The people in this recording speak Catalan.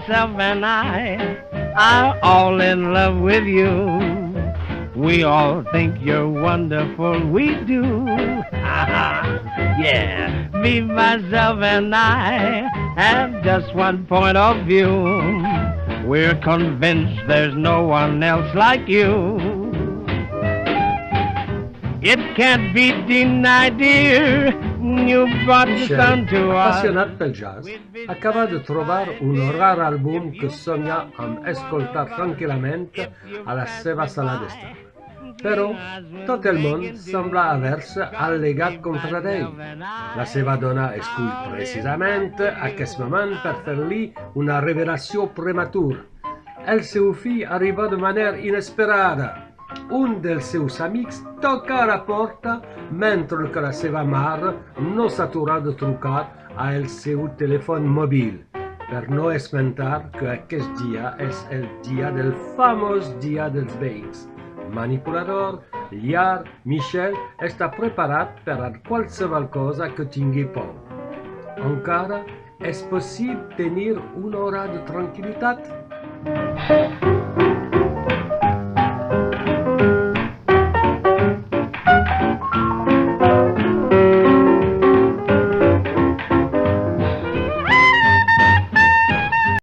myself and I are all in love with you. We all think you're wonderful, we do. Yeah, me, myself, and I have just one point of view. We're convinced there's no one else like you. It can't be denied, dear. You brought the sun to us. Appassionat pel jazz, acaba de trobar un rar àlbum que somia amb escoltar tranquil·lament a la seva sala d'estar. Però tot el món sembla haver-se al·legat contra ell. La seva dona escull precisament aquest moment per fer-li una revelació prematura. El seu fill arriba de manera inesperada. Un dels seus amics toca a la porta mentre que la seva mare no s'atura de trucar al seu telèfon mòbil, per no esmentar que aquest dia és el dia del famós Dia dels Veïns. Manipulador, llar, Michel està preparat per a qualsevol cosa que tingui por. Encara és possible tenir una hora de tranquil·litat?